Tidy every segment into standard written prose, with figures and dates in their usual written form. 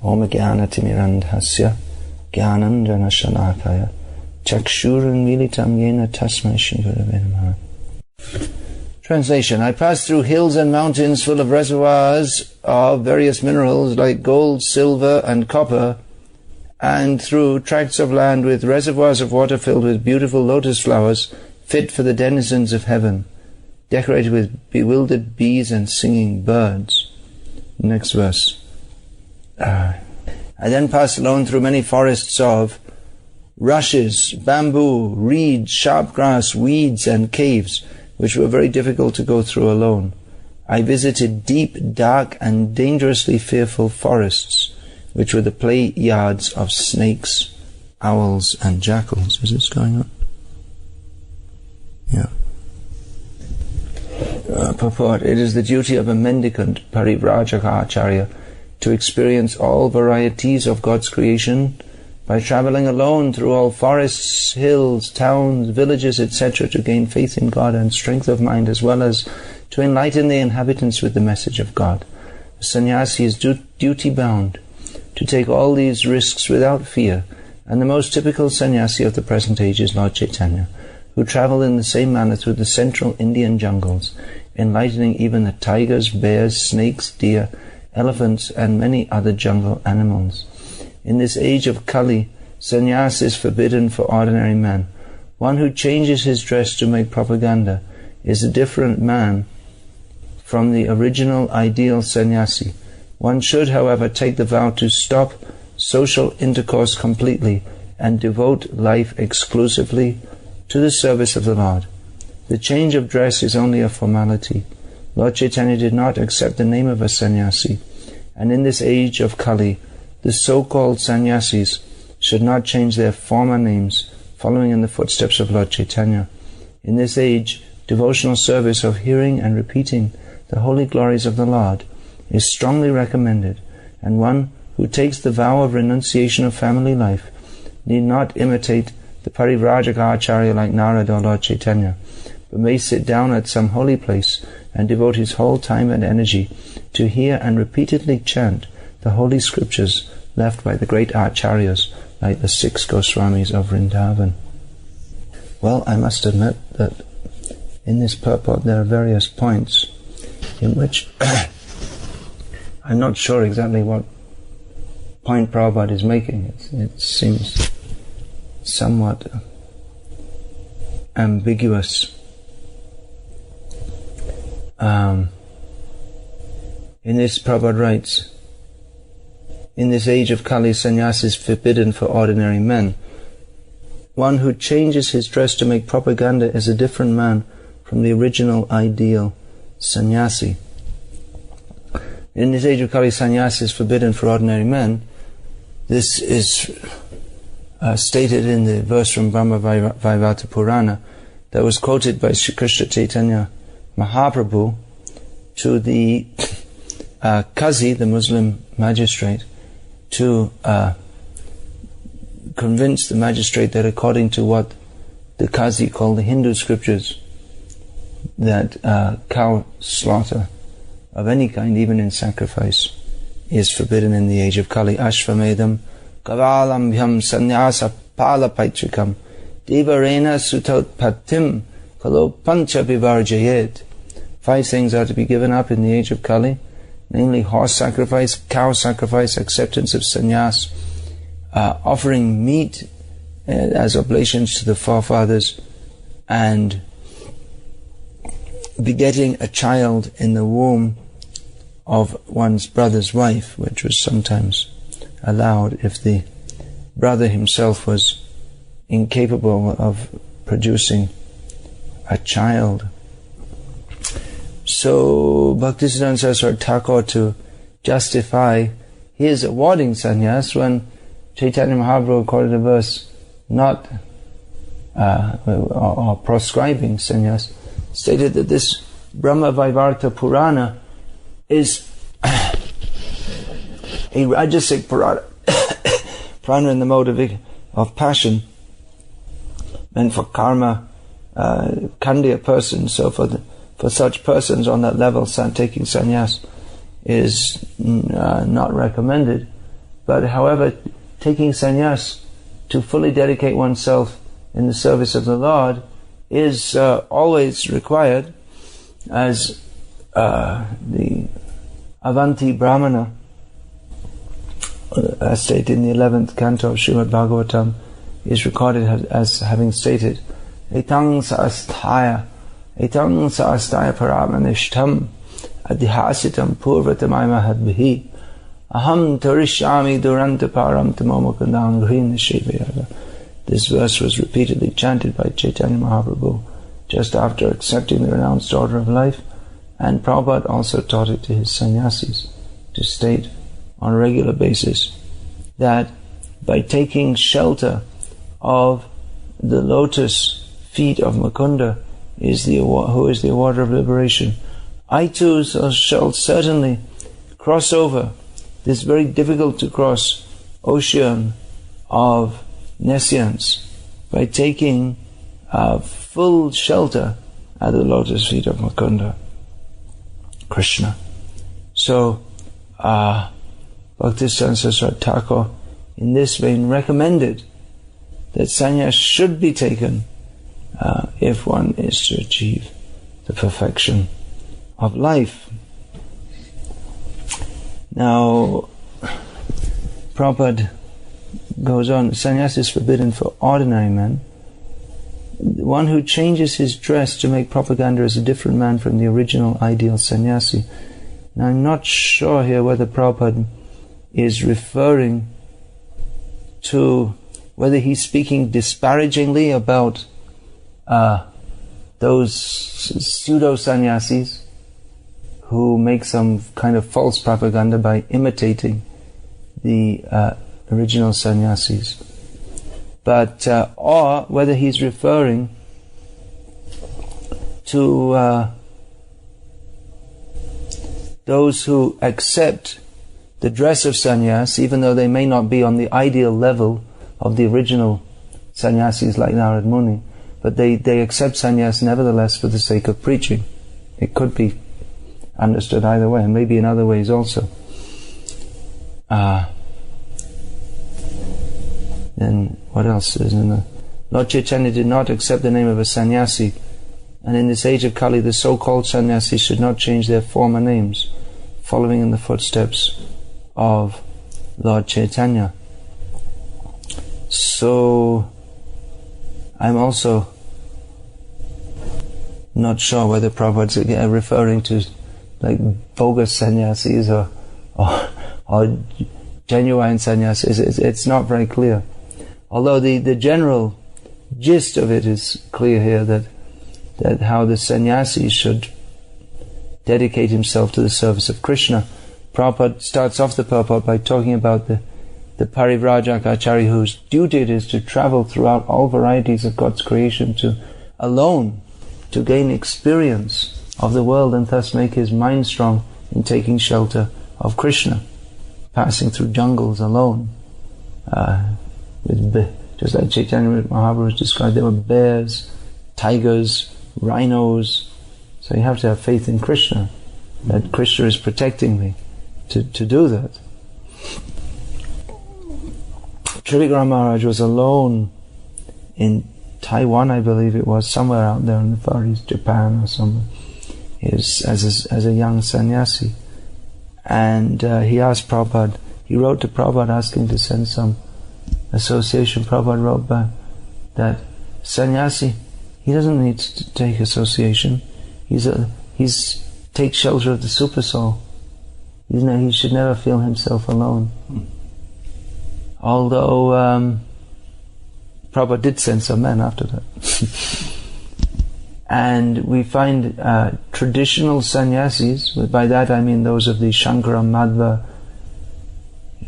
Om Jnana-timirandhasya Jnananjana Shalakaya Chakshurunmilitam Yena Tasmai Shri Gurave Namaha. Translation. I passed through hills and mountains full of reservoirs of various minerals like gold, silver and copper, and through tracts of land with reservoirs of water filled with beautiful lotus flowers fit for the denizens of heaven, decorated with bewildered bees and singing birds. Next verse. I then passed alone through many forests of rushes, bamboo, reeds, sharp grass, weeds and caves, which were very difficult to go through alone. I visited deep, dark and dangerously fearful forests, which were the play yards of snakes, owls and jackals. Is this going on? Yeah. Purport. It is the duty of a mendicant, Parivrajaka Acharya, to experience all varieties of God's creation by travelling alone through all forests, hills, towns, villages, etc., to gain faith in God and strength of mind, as well as to enlighten the inhabitants with the message of God. The sannyasi is duty-bound to take all these risks without fear, and the most typical sannyasi of the present age is Lord Chaitanya, who travelled in the same manner through the central Indian jungles, enlightening even the tigers, bears, snakes, deer, elephants, and many other jungle animals. In this age of Kali, sannyas is forbidden for ordinary men. One who changes his dress to make propaganda is a different man from the original ideal sannyasi. One should, however, take the vow to stop social intercourse completely and devote life exclusively to the service of the Lord. The change of dress is only a formality. Lord Chaitanya did not accept the name of a sannyasi, and in this age of Kali, the so-called sannyasis should not change their former names, following in the footsteps of Lord Chaitanya. In this age, devotional service of hearing and repeating the holy glories of the Lord is strongly recommended, and one who takes the vow of renunciation of family life need not imitate the Parivrajaka Acharya like Narada or Lord Chaitanya, but may sit down at some holy place and devote his whole time and energy to hear and repeatedly chant the holy scriptures left by the great acharyas like the 6 Goswamis of Vrindavan. Well, I must admit that in this purport there are various points in which I'm not sure exactly what point Prabhupada is making. It seems somewhat ambiguous. In this, Prabhupada writes, in this age of Kali, sannyas is forbidden for ordinary men. One who changes his dress to make propaganda is a different man from the original ideal sannyasi. In this age of Kali, sannyas is forbidden for ordinary men. This is stated in the verse from Brahma Vaivarta Purana that was quoted by Sri Krishna Chaitanya Mahaprabhu to the Qazi, the Muslim magistrate, to convince the magistrate that according to what the Qazi called the Hindu scriptures, that cow slaughter of any kind, even in sacrifice, is forbidden in the age of Kali. Ashvamedam kavalambhyam sannyasa palapaitrikam devarena sutotpatim kalo pancha vivarjayet. 5 things are to be given up in the age of Kali, namely horse sacrifice, cow sacrifice, acceptance of sannyas, offering meat as oblations to the forefathers, and begetting a child in the womb of one's brother's wife, which was sometimes allowed if the brother himself was incapable of producing a child. So Bhaktisiddhanta Saraswati Thakur, to justify his awarding sannyas when Chaitanya Mahaprabhu quoted a verse not or proscribing sannyas, stated that this Brahma Vaivarta Purana is a rajasic Purana, Purana in the mode of passion, meant for karma, Kandya persons. So for such persons on that level, taking sannyas is not recommended. But however, taking sannyas to fully dedicate oneself in the service of the Lord is always required, as the Avanti Brahmana, as stated in the 11th canto of Srimad Bhagavatam, is recorded as having stated, Etang saastaya paramanishtam adhihasitam purvatamai aham tarishyami duranta param tamomukandam green shivayaga. This verse was repeatedly chanted by Chaitanya Mahaprabhu just after accepting the renounced order of life, and Prabhupada also taught it to his sannyasis to state on a regular basis that by taking shelter of the lotus feet of Mukunda, who is the awarder of liberation, I too shall certainly cross over this very difficult to cross ocean of nescience by taking full shelter at the lotus feet of Mukunda, Krishna. So, Bhaktisiddhanta Saraswati Thakur in this vein recommended that sannyas should be taken if one is to achieve the perfection of life. Now, Prabhupada goes on, sannyas is forbidden for ordinary men. One who changes his dress to make propaganda is a different man from the original ideal sannyasi. Now, I'm not sure here whether Prabhupada is referring to whether he's speaking disparagingly about those pseudo-sannyasis who make some kind of false propaganda by imitating the original sannyasis, but or whether he's referring to those who accept the dress of sannyas, even though they may not be on the ideal level of the original sannyasis like Narad Muni, but they accept sannyas nevertheless for the sake of preaching. It could be understood either way, and maybe in other ways also. Then what else is in the Lord Chaitanya did not accept the name of a sannyasi, and in this age of Kali the so-called sannyasis should not change their former names, following in the footsteps of Lord Chaitanya. So I'm also not sure whether Prabhupada's referring to like bogus sannyasis or genuine sannyasis. It's not very clear. Although the general gist of it is clear here, that how the sannyasi should dedicate himself to the service of Krishna. Prabhupada starts off the purport by talking about the Parivrajaka Acharya whose duty it is to travel throughout all varieties of God's creation to gain experience of the world and thus make his mind strong in taking shelter of Krishna, passing through jungles alone. Just like Chaitanya Mahaprabhu described, there were bears, tigers, rhinos. So you have to have faith in Krishna, that Krishna is protecting me to do that. Trivikram Maharaj was alone in Taiwan, I believe it was, somewhere out there in the Far East, Japan or somewhere, as a young sannyasi. And he asked Prabhupada, he wrote to Prabhupada asking to send some association. Prabhupada wrote back that sannyasi, he doesn't need to take association. He's take shelter of the super soul. He should never feel himself alone. Although Prabhupada did send some men after that. And we find traditional sannyasis, by that I mean those of the Shankara, Madhva,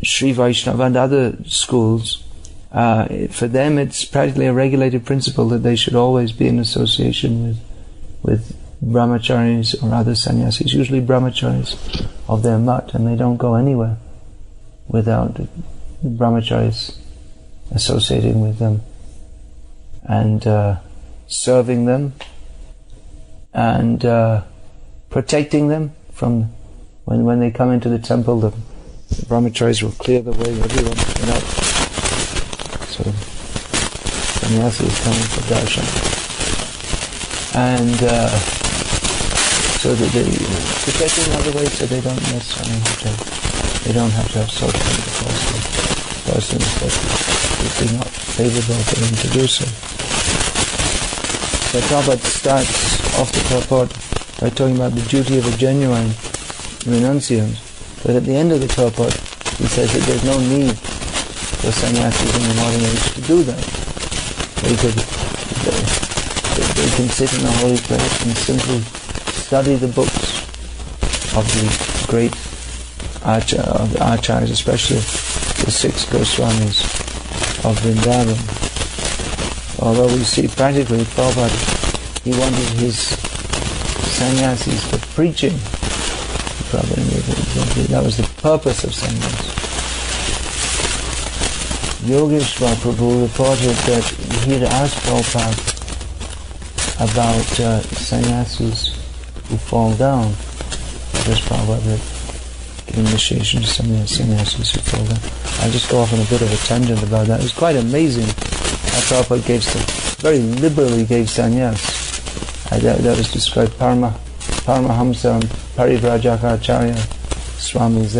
Sri Vaishnava and other schools. For them it's practically a regulated principle that they should always be in association with brahmacharis or other sannyasis, usually brahmacharis of their mat, and they don't go anywhere without the brahmacharis associating with them and serving them and protecting them from when they come into the temple. The brahmacharis will clear the way, everyone without sort of sannyasis coming for darshan. And so that they protect in other ways, so they don't necessarily have to have social intercourse with persons that it is not favourable for them to do so. So Prabhupada starts off the purport by talking about the duty of a genuine renunciant, but at the end of the purport he says that there's no need for sannyasis in the modern age to do that. They can sit in a holy place and simply study the books of the great acharyas, especially the 6 Goswamis of Vrindavan. Although we see practically Prabhupada, he wanted his sannyasis for preaching. That was the purpose of sannyas. Yogeshwar Prabhu reported that he had asked Prabhupada about sannyasis who fall down. Because Prabhupada had given initiation to sannyasis who fall down. I'll just go off on a bit of a tangent about that. It was quite amazing how Prabhupada very liberally gave sannyas. That was described Paramahamsa and Parivrajaka Swamis.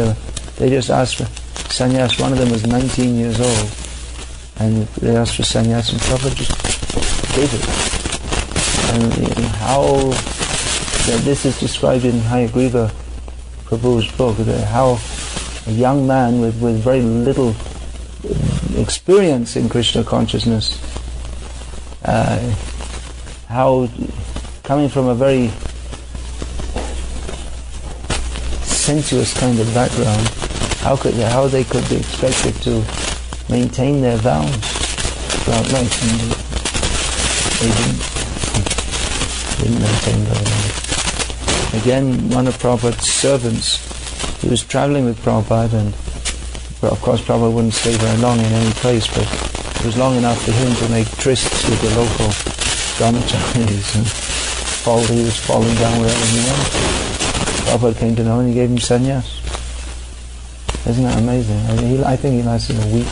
They just asked for sannyas. One of them was 19 years old, and they asked for sannyas, and Prabhupada just gave it. And how this is described in Hayagriva Prabhu's book, how a young man with very little experience in Krishna consciousness, how coming from a very sensuous kind of background, how they could be expected to maintain their vows throughout life, and they didn't maintain very long. Again, one of Prabhupada's servants, he was travelling with Prabhupada, and of course Prabhupada wouldn't stay very long in any place, but it was long enough for him to make trysts with the local brahmacharis, and he was falling down wherever he went. Prabhupada came to know and he gave him sannyas. Isn't that amazing? I think he lasted a week,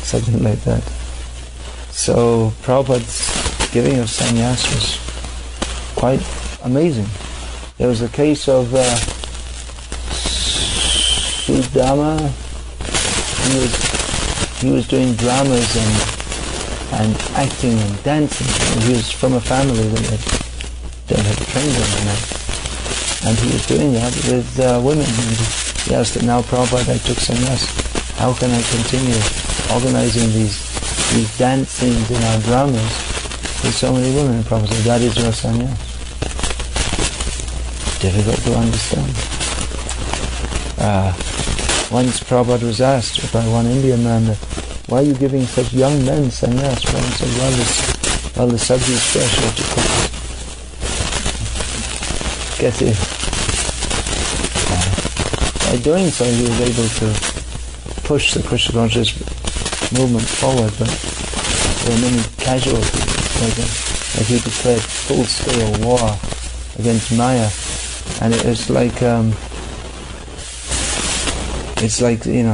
something like that. So Prabhupada's giving of sannyas was quite amazing. There was a case of Sudama. He was doing dramas and acting and dancing. And he was from a family that had trained him, and he was doing that with women. And he asked that, now Prabhupada, I took sannyas, how can I continue organizing these dance scenes in our dramas with so many women? And Prabhupada said, that is your sannyas. Difficult to understand. Once Prabhupada was asked by one Indian man, why are you giving such young men sannyas? Prabhupada said, well, the subject is fresh, what you cook. Get it. By doing so, he was able to push the Krishna consciousness movement forward, but there were many casualties. Like he declared full-scale war against Maya. And it's like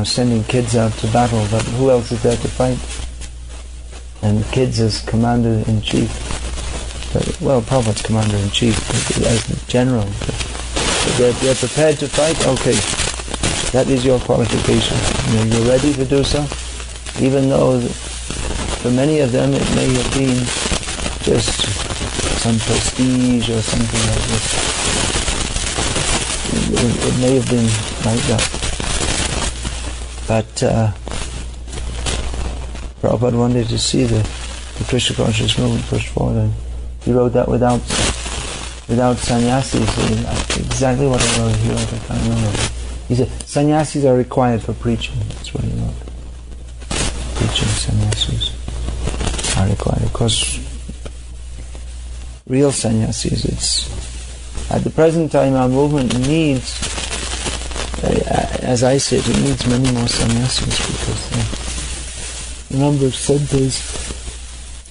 sending kids out to battle, but who else is there to fight? And kids as commander-in-chief. Well, Prabhupada's commander-in-chief as the general. But they're prepared to fight? Okay, that is your qualification. You're ready to do so? Even though for many of them it may have been just some prestige or something like this. It may have been like that. But Prabhupada wanted to see the Krishna consciousness movement pushed forward, and he wrote that without sannyasis. Exactly what I wrote, he wrote, I can't remember. He said, sannyasis are required for preaching. That's what he wrote. Preaching sannyasis are required. Of course, real sannyasis, at the present time our movement needs, as I see it needs many more sannyasis, because the number of santas,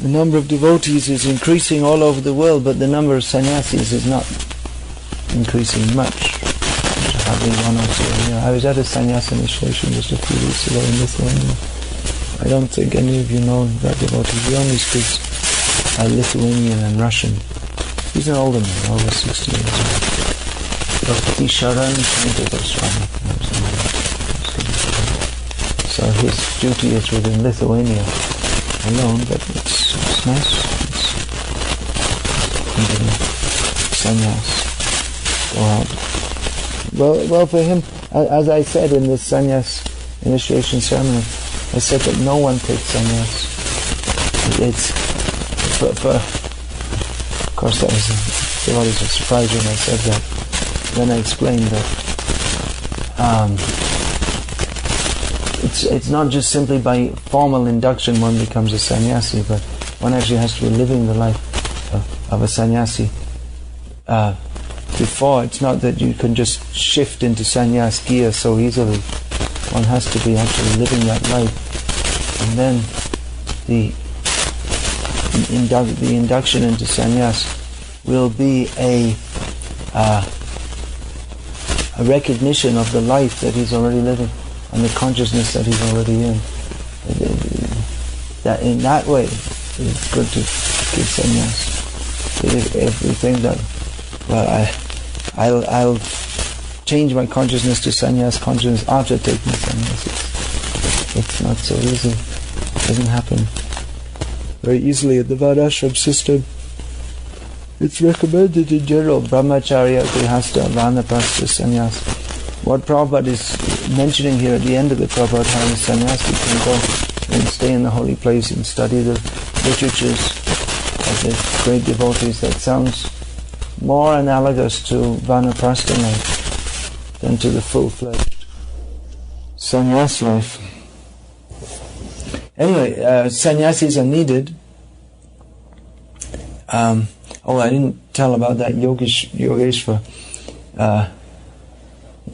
the number of devotees is increasing all over the world, but the number of sannyasis is not increasing much. probably 1 or 2. I was at a sannyasa initiation just a few weeks ago in Lithuania. I don't think any of you know that devotee. He only speaks Lithuanian and Russian. He's an older man, over 60 years old. Bhakti Sharan Swami. So his duty is within Lithuania alone, but it's nice. It's sannyas. Go out. Well, for him, as I said in this sannyas initiation ceremony, I said that no one takes sannyas. It's of course that was a surprise when I said that. Then I explained that it's not just simply by formal induction one becomes a sannyasi, but one actually has to be living the life of a sannyasi. Before, it's not that you can just shift into sannyas gear so easily. One has to be actually living that life, and then the induction into sannyas will be a recognition of the life that he's already living and the consciousness that he's already in. That in that way, it's good to give sannyas. If we think that, well, I'll change my consciousness to sannyas consciousness after taking sannyas. It's not so easy. It doesn't happen very easily in the Varnashram system. It's recommended in general, brahmacharya, grihastha, vanaprastha, sannyas. What Prabhupada is mentioning here at the end of the Prabhupada time is sannyas. You can go and stay in the holy place and study the literatures of the great devotees. That sounds more analogous to vanaprastha life than to the full-fledged sannyas life. Anyway, sannyasis are needed. I didn't tell about that Yogeshwar.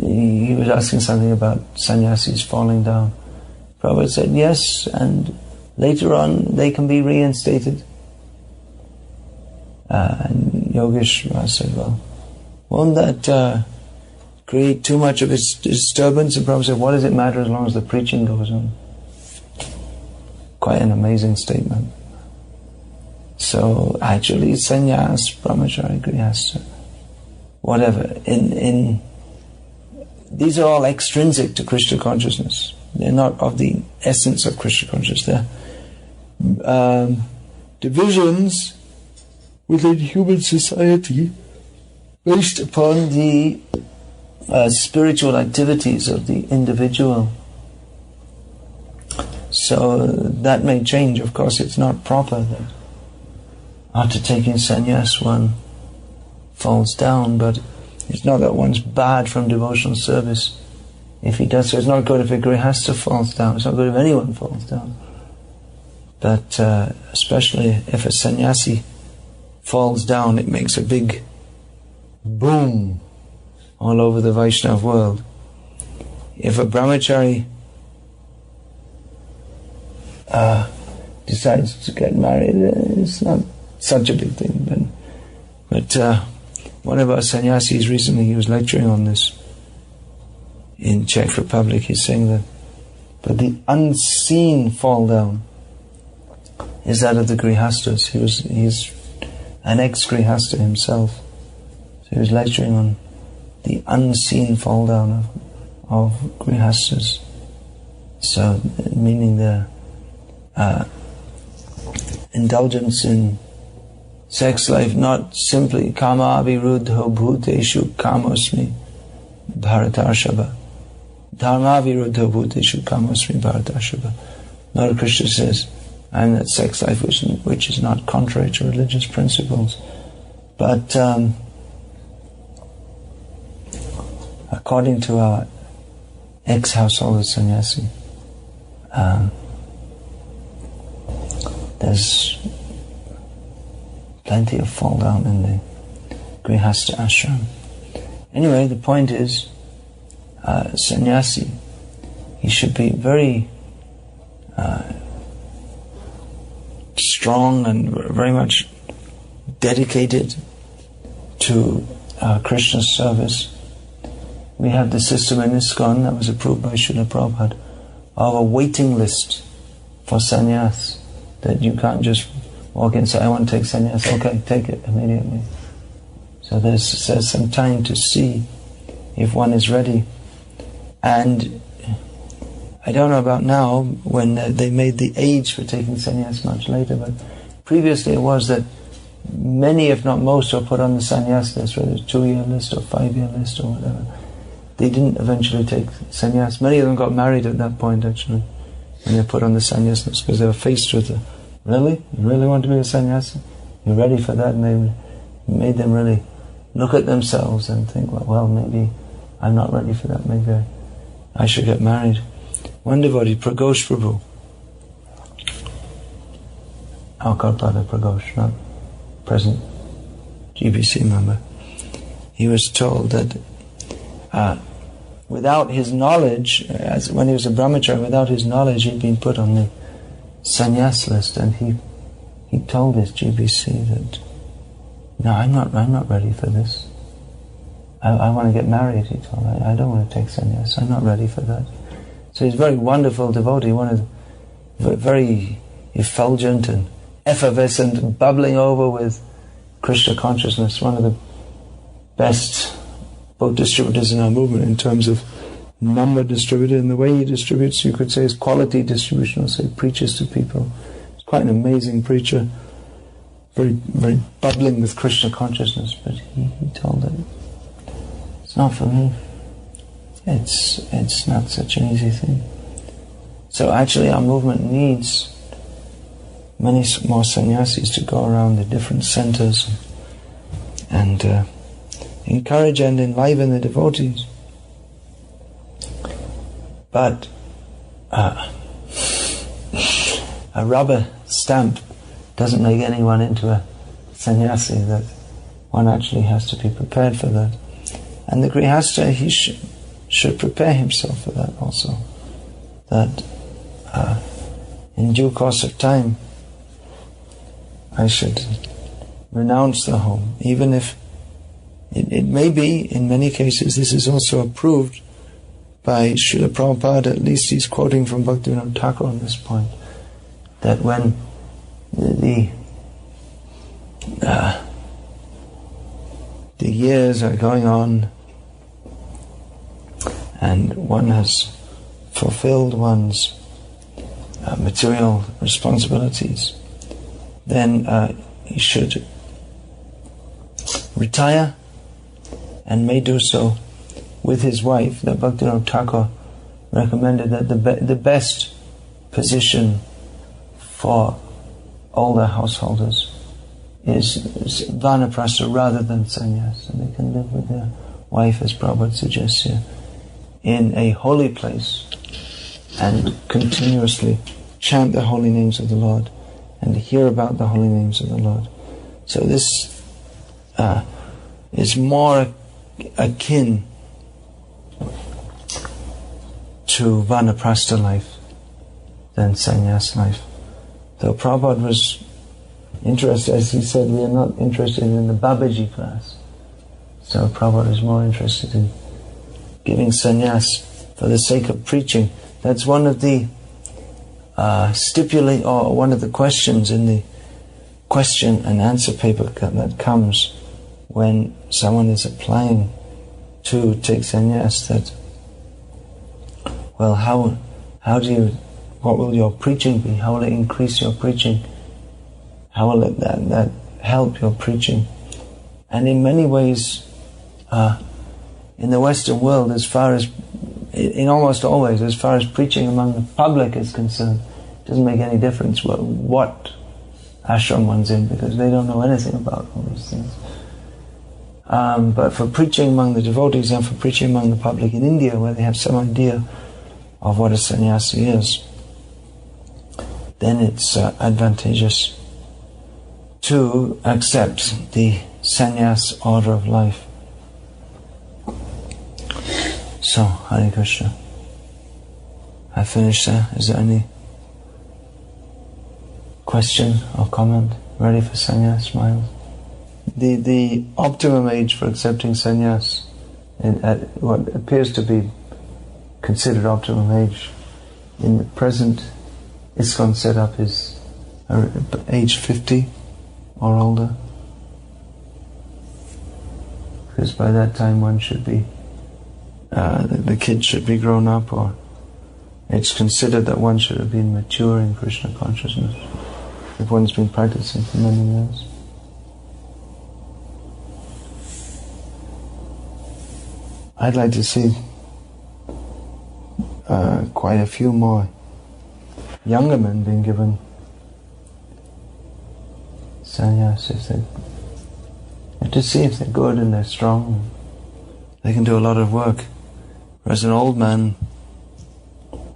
He was asking something about sannyasis falling down. Prabhupada said yes, and later on they can be reinstated. And Yogeshwar said, well, won't that create too much of a disturbance? And Prabhupada said, what does it matter as long as the preaching goes on? Quite an amazing statement. So actually, sannyas, brahmacharya, grihastha, whatever, these are all extrinsic to Krishna consciousness. They're not of the essence of Krishna consciousness. They're divisions within human society based upon the spiritual activities of the individual. So that may change. Of course, it's not proper that after taking sannyas one falls down, but it's not that one's bad from devotional service if he does so. It's not good if a grihastha falls down. It's not good if anyone falls down. But especially if a sannyasi falls down, it makes a big boom all over the Vaishnava world. If a brahmachari decides to get married, it's not such a big thing. But one of our sannyasis recently, he was lecturing on this in Czech Republic. He's saying that, but the unseen fall down is that of the grihasthas. He's an ex-grihastha himself. So he was lecturing on the unseen fall down of grihasthas. So, meaning the indulgence in sex life, not simply kama viruddho bhuteshu kamosmi bharatarshava. Dharma viruddho bhuteshu kamosmi bharatarshava. Lord Krishna says, I am that sex life which is not contrary to religious principles. But according to our ex-householder sannyasi, there's plenty of fall down in the grihastha ashram. Anyway, the point is, sannyasi, he should be very strong and very much dedicated to Krishna's service. we have the system in ISKCON that was approved by Srila Prabhupada of a waiting list for sannyas, that you can't just walk in and say, I want to take sannyas. Okay, take it immediately. So there's some time to see if one is ready. And I don't know about now, when they made the age for taking sannyas much later, but previously it was that many, if not most, were put on the sannyas list, whether it's 2-year list or 5-year list or whatever. They didn't eventually take sannyas. Many of them got married at that point, actually, when they were put on the sannyas list, because they were faced with the, really? You really want to be a sannyasi? You're ready for that? And they made them really look at themselves and think, well, maybe I'm not ready for that. Maybe I should get married. One devotee, Pragosh Prabhu, our godfather Pragosh, not present GBC member, he was told that without his knowledge, as when he was a brahmachari, without his knowledge, he'd been put on the sannyas list, and he told his GBC that, no, I'm not ready for this. I want to get married, he told me. I don't want to take sannyas. I'm not ready for that. So he's a very wonderful devotee, one of the very effulgent and effervescent, bubbling over with Krishna consciousness, one of the best book distributors in our movement in terms of number distributed, and the way he distributes, you could say, is quality distribution, or say preaches to people. He's quite an amazing preacher, very, very bubbling with Krishna consciousness, but he told them, it's not for me. It's not such an easy thing. So actually our movement needs many more sannyasis to go around the different centers and encourage and enliven the devotees. But a rubber stamp doesn't make anyone into a sannyasi, that one actually has to be prepared for that. And the grihastha, he should prepare himself for that also. That in due course of time, I should renounce the home, even if it may be, in many cases, this is also approved by Srila Prabhupada, at least he's quoting from Bhaktivinoda Thakur on this point, that when the years are going on and one has fulfilled one's material responsibilities, then he should retire, and may do so with his wife. That Bhaktivinoda Thakur recommended that the best position for older householders is vanaprastha rather than sannyas, and they can live with their wife, as Prabhupada suggests here, in a holy place and continuously chant the holy names of the Lord and hear about the holy names of the Lord. So this is more akin to vanaprastha life than sannyas life. Though Prabhupada was interested, as he said, we are not interested in the Babaji class. So Prabhupada is more interested in giving sannyas for the sake of preaching. That's one of the one of the questions in the question and answer paper that comes when someone is applying to take sannyas, that, well, what will your preaching be? How will it increase your preaching? How will that help your preaching? And in many ways, in the Western world, in almost always, as far as preaching among the public is concerned, it doesn't make any difference what ashram one's in, because they don't know anything about all these things. But for preaching among the devotees and for preaching among the public in India, where they have some idea of what a sannyasi is, then it's advantageous to accept the sannyas order of life. So, Hare Krishna. I finished there. Is there any question or comment? Ready for sannyas? Smile. The optimum age for accepting sannyas at what appears to be considered optimal age. In the present ISKCON setup is age 50 or older, because by that time one should be, the kid should be grown up, or it's considered that one should have been mature in Krishna consciousness if one's been practicing for many years. I'd like to see quite a few more younger men being given Sannyasis. To see if they're good and they're strong. They can do a lot of work. Whereas an old man,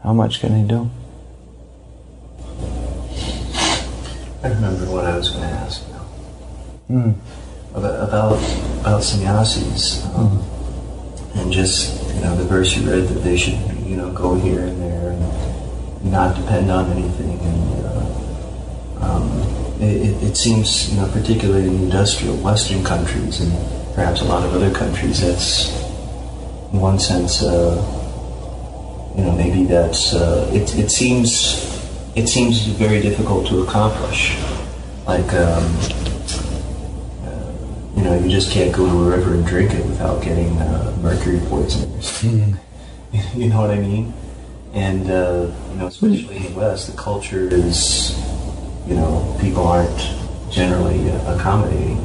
how much can he do? I remember what I was going to ask now. About sannyasis, and just, the verse you read that they should, go here and there and not depend on anything. And it seems, particularly in industrial Western countries and perhaps a lot of other countries, that's, in one sense, maybe that's, it seems very difficult to accomplish. Like, you just can't go to a river and drink it without getting mercury poisoning. You know what I mean? And, especially in the West, the culture is, people aren't generally accommodating.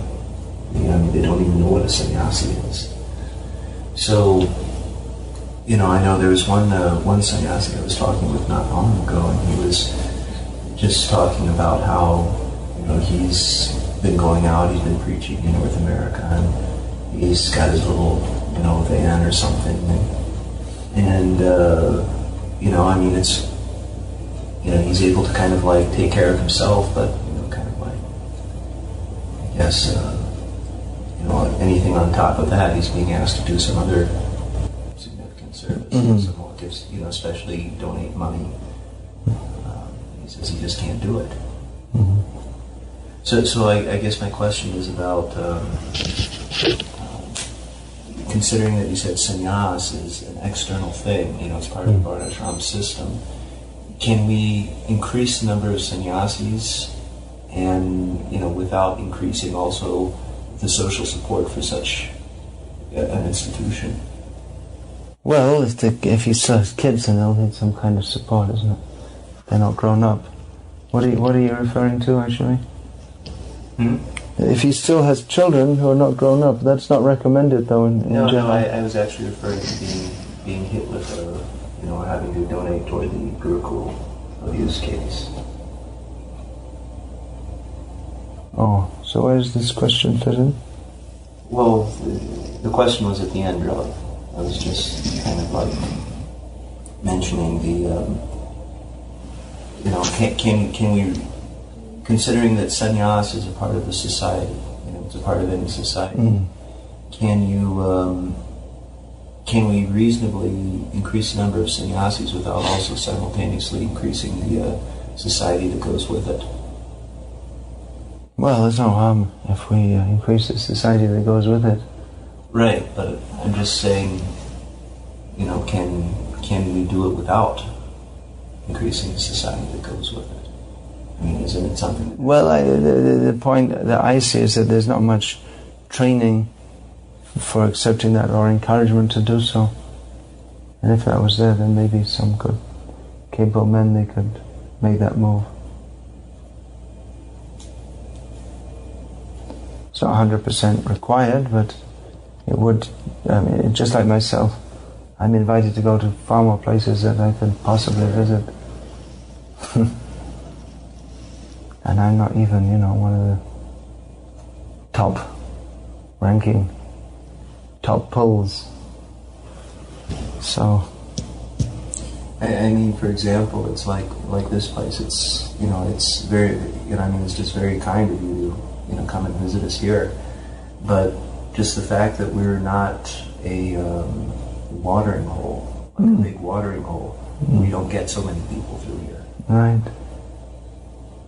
They don't even know what a sannyasi is. So, I know there was one sannyasi I was talking with not long ago, and he was just talking about how, he's been going out, he's been preaching in North America, and he's got his little, van or something, and it's, he's able to kind of like take care of himself, but, kind of like, I guess, anything on top of that, he's being asked to do some other significant service. Someone gives, especially donate money. He says he just can't do it. So I guess my question is about considering that you said sannyas is an external thing, it's part of the Varnashram system. Can we increase the number of sannyasis and, without increasing also the social support for such an institution? Well, if he still has kids, then they'll need some kind of support, isn't it? They're not grown up. What are you referring to, actually? If he still has children who are not grown up, that's not recommended, though. In general. No, I was actually referring to being hit with having to donate toward the Gurukul abuse case. Oh, so where does this question fit in? Well, the question was at the end, really. I was just kind of like mentioning can we, considering that sannyas is a part of the society, it's a part of any society, can we reasonably increase the number of sannyasis without also simultaneously increasing the society that goes with it? Well, there's no harm if we increase the society that goes with it. Right, but I'm just saying, can we do it without increasing the society that goes with it? I mean, isn't it something? Well, the point that I see is that there's not much training for accepting that or encouragement to do so. And if that was there, then maybe some good, capable men, they could make that move. It's not 100% required, but it would, just like myself, I'm invited to go to far more places that I could possibly visit. And I'm not even, one of the top-ranking, top pulls. So, I mean, for example, it's like this place. It's it's very it's just very kind of you to come and visit us here. But just the fact that we're not a watering hole, like a big watering hole, we don't get so many people through here. Right.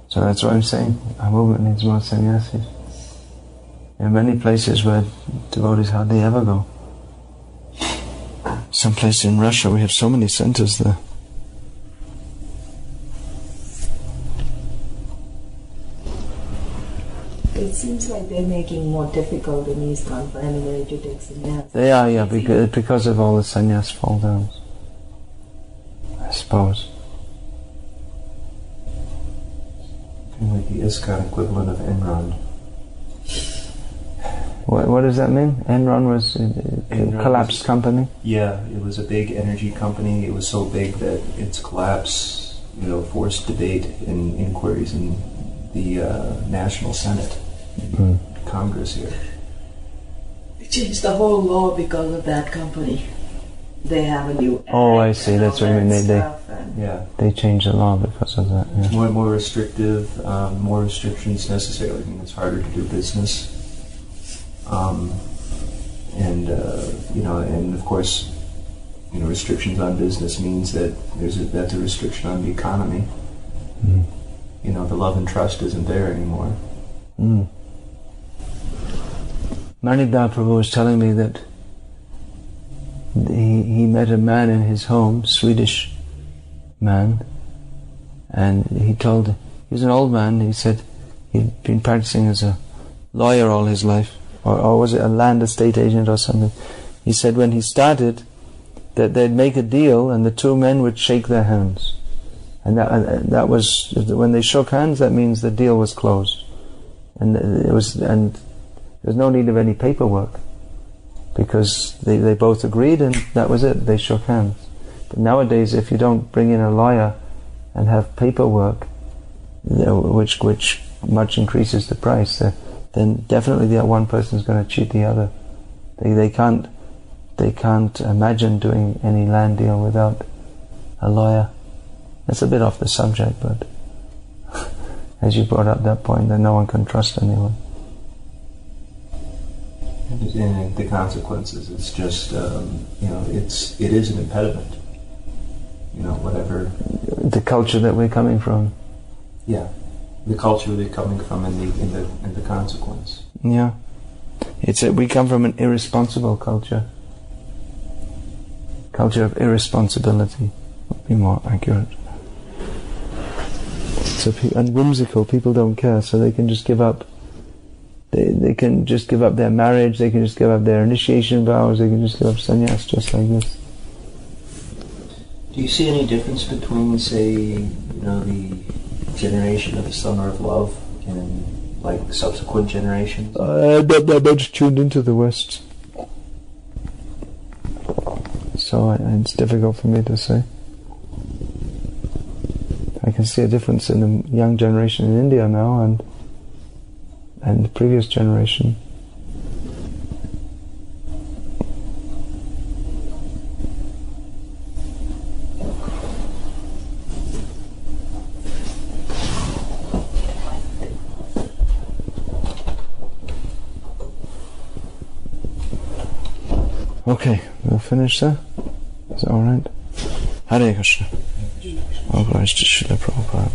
So that's what I'm saying. Our movement needs more sannyasis. There are many places where devotees hardly ever go. someplace in Russia. We have so many centers there. It seems like they're making more difficult in ISKCON for anybody to take sannyas. They are, yeah, because of all the sannyas fall downs, I suppose. Like the ISKCON equivalent of Enron. What does that mean? Enron was a collapsed company? Yeah, it was a big energy company. It was so big that its collapse, forced debate and inquiries in the National Senate, Congress here. They changed the whole law because of that company. They have a new act. Oh, I see. That's what you mean. They changed the law because of that. Yeah. More and more restrictive. More restrictions necessarily. I mean, it's harder to do business. And of course, restrictions on business means that that's a restriction on the economy. The love and trust isn't there anymore. Manidhar Prabhu was telling me that he met a man in his home, Swedish man, and he was an old man. He said he'd been practicing as a lawyer all his life, or was it a land estate agent or something. He said when he started that they'd make a deal and the two men would shake their hands, and that was when they shook hands. That means the deal was closed, and there was no need of any paperwork because they both agreed and that was it. They shook hands. But nowadays, if you don't bring in a lawyer and have paperwork, which much increases the price, then definitely the one person is going to cheat the other. They can't imagine doing any land deal without a lawyer. That's a bit off the subject, but as you brought up that point, that no one can trust anyone. And the consequences, it's just, it is an impediment. Whatever. The culture that we're coming from. Yeah, the culture we're coming from and the consequence. Yeah, we come from an irresponsible culture. Culture of irresponsibility would be more accurate. So and whimsical, people don't care, so they can just give up. They can just give up their marriage. They can just give up their initiation vows. They can just give up sannyas just like this. Do you see any difference between, say, the generation of the Summer of Love and like subsequent generations? Not that much tuned into the West, so it's difficult for me to say. I can see a difference in the young generation in India now and the previous generation. Okay, we'll finish there. Is that alright? Hare Krishna. All glories to Srila Prabhupada.